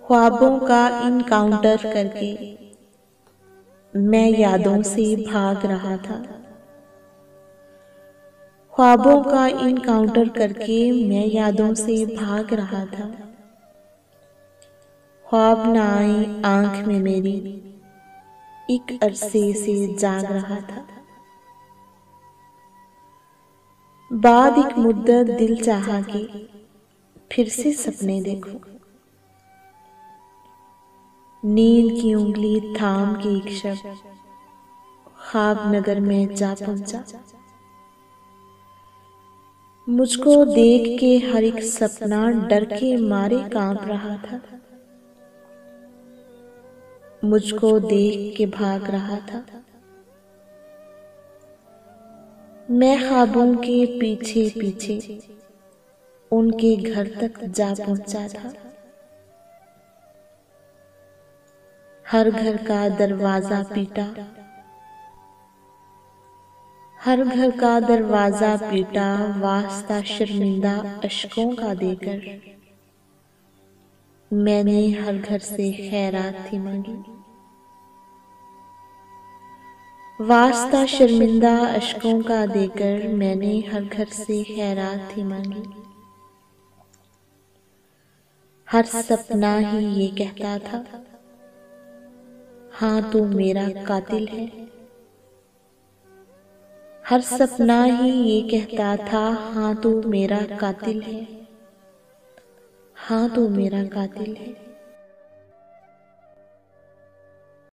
ख्वाबों का इनकाउंटर करके मैं यादों से भाग रहा था। ख्वाबों का इनकाउंटर करके मैं यादों से भाग रहा था। ख्वाब न आए आंख में मेरी, एक अरसे से जाग रहा था। बाद एक मुद्दत दिल चाहा कि फिर से सपने देखूं। नींद की उंगली थाम के एक शब ख्वाब नगर में जा पहुंचा। मुझको देख के हर एक सपना डर के मारे कांप रहा था। मुझको देख के भाग रहा था। मैं ख्वाबों के पीछे पीछे उनके घर तक जा पहुंचा था। हर घर का दरवाजा पीटा, हर घर का दरवाजा पीटा, वास्ता शर्मिंदा अश्कों का देकर मैंने हर घर से खैरात थी मांगी। वास्ता शर्मिंदा अश्कों का देकर मैंने हर घर से खैरात थी मांगी। हर सपना ही ये कहता था, हाँ तू मेरा कातिल है। हर सपना ही ये कहता था, हाँ तू मेरा कातिल है, हाँ तू मेरा कातिल है।